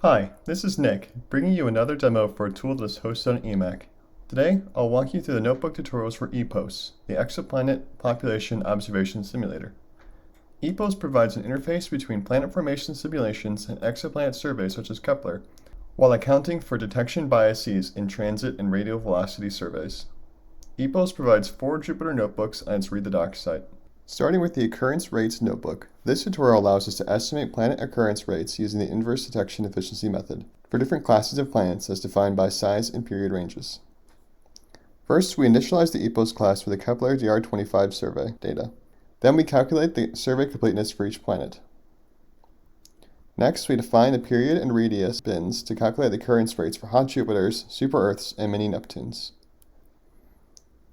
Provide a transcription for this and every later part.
Hi, this is Nick, bringing you another demo for a tool that's hosted on EMAC. Today, I'll walk you through the notebook tutorials for EPOS, the Exoplanet Population Observation Simulator. EPOS provides an interface between planet formation simulations and exoplanet surveys such as Kepler, while accounting for detection biases in transit and radial velocity surveys. EPOS provides 4 Jupyter notebooks on its Read the Docs site. Starting with the Occurrence Rates notebook, this tutorial allows us to estimate planet occurrence rates using the inverse detection efficiency method for different classes of planets as defined by size and period ranges. First, we initialize the EPOS class for the Kepler DR25 survey data. Then we calculate the survey completeness for each planet. Next, we define the period and radius bins to calculate the occurrence rates for hot Jupiters, super-Earths, and mini Neptunes.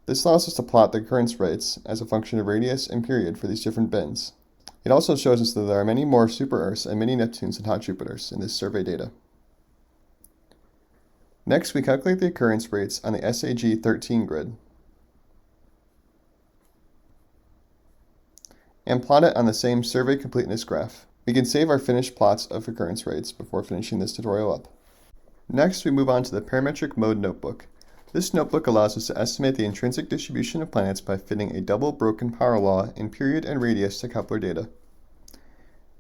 This allows us to plot the occurrence rates as a function of radius and period for these different bins. It also shows us that there are many more super-Earths and mini Neptunes than hot Jupiters in this survey data. Next, we calculate the occurrence rates on the SAG13 grid and plot it on the same survey completeness graph. We can save our finished plots of occurrence rates before finishing this tutorial up. Next, we move on to the Parametric mode notebook. This notebook allows us to estimate the intrinsic distribution of planets by fitting a double broken power law in period and radius to Kepler data.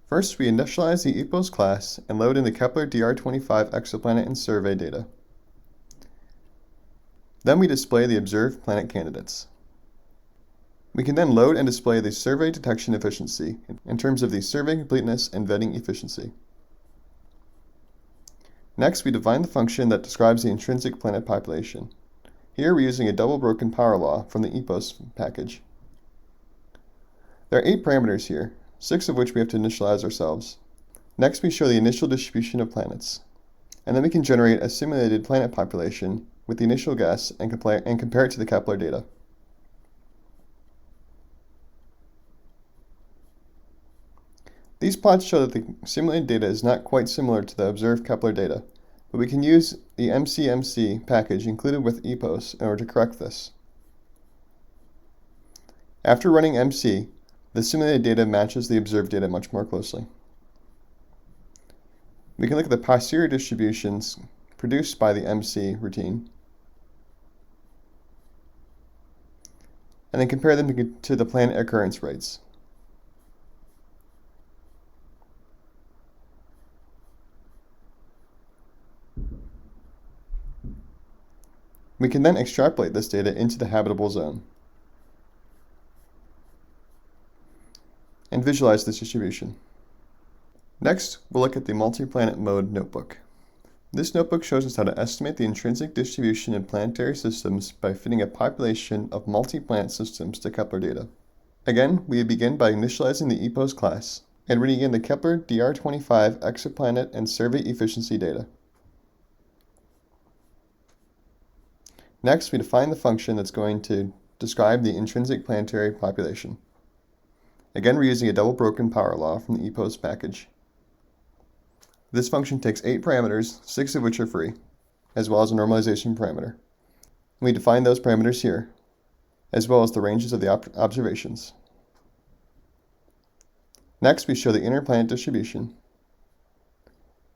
First, we initialize the EPOS class and load in the Kepler DR25 exoplanet and survey data. Then we display the observed planet candidates. We can then load and display the survey detection efficiency in terms of the survey completeness and vetting efficiency. Next, we define the function that describes the intrinsic planet population. Here we're using a double broken power law from the EPOS package. There are 8 parameters here, 6 of which we have to initialize ourselves. Next, we show the initial distribution of planets. And then we can generate a simulated planet population with the initial guess and compare it to the Kepler data. These plots show that the simulated data is not quite similar to the observed Kepler data, but we can use the MCMC package included with EPOS in order to correct this. After running MC, the simulated data matches the observed data much more closely. We can look at the posterior distributions produced by the MC routine, and then compare them to the planet occurrence rates. We can then extrapolate this data into the habitable zone and visualize this distribution. Next, we'll look at the Multiplanet mode notebook. This notebook shows us how to estimate the intrinsic distribution in planetary systems by fitting a population of multi-planet systems to Kepler data. Again, we begin by initializing the EPOS class and reading in the Kepler DR25 exoplanet and survey efficiency data. Next, we define the function that's going to describe the intrinsic planetary population. Again, we're using a double broken power law from the EPOS package. This function takes 8 parameters, 6 of which are free, as well as a normalization parameter. We define those parameters here, as well as the ranges of the observations. Next, we show the interplanet distribution,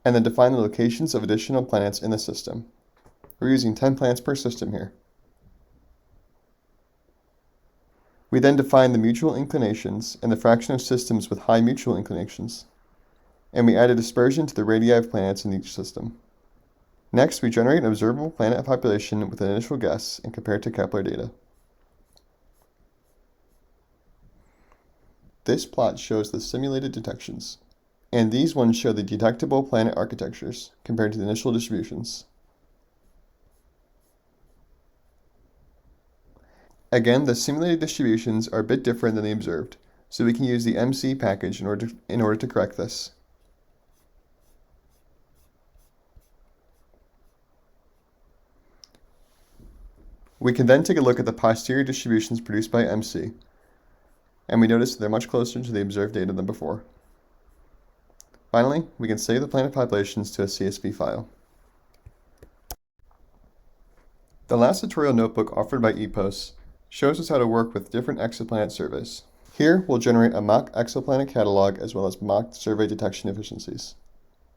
and then define the locations of additional planets in the system. We're using 10 planets per system here. We then define the mutual inclinations and the fraction of systems with high mutual inclinations, and we add a dispersion to the radii of planets in each system. Next, we generate an observable planet population with an initial guess and compare it to Kepler data. This plot shows the simulated detections, and these ones show the detectable planet architectures compared to the initial distributions. Again, the simulated distributions are a bit different than the observed, so we can use the MC package in order to correct this. We can then take a look at the posterior distributions produced by MC, and we notice that they're much closer to the observed data than before. Finally, we can save the planet populations to a CSV file. The last tutorial notebook offered by EPOS shows us how to work with different exoplanet surveys. Here, we'll generate a mock exoplanet catalog as well as mock survey detection efficiencies.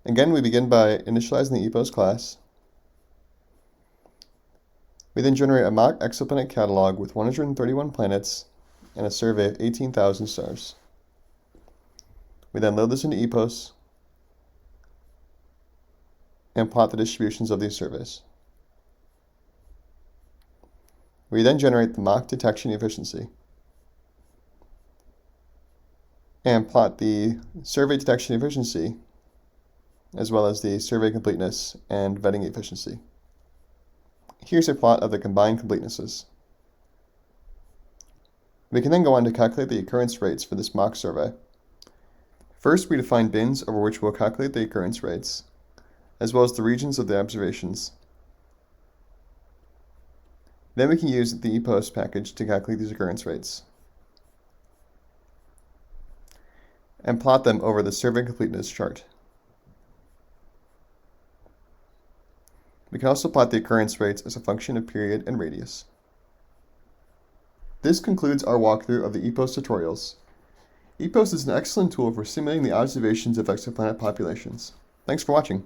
Again, we begin by initializing the EPOS class. We then generate a mock exoplanet catalog with 131 planets and a survey of 18,000 stars. We then load this into EPOS and plot the distributions of these surveys. We then generate the mock detection efficiency and plot the survey detection efficiency as well as the survey completeness and vetting efficiency. Here's a plot of the combined completenesses. We can then go on to calculate the occurrence rates for this mock survey. First, we define bins over which we'll calculate the occurrence rates, as well as the regions of the observations. Then we can use the EPOS package to calculate these occurrence rates and plot them over the survey completeness chart. We can also plot the occurrence rates as a function of period and radius. This concludes our walkthrough of the EPOS tutorials. EPOS is an excellent tool for simulating the observations of exoplanet populations. Thanks for watching.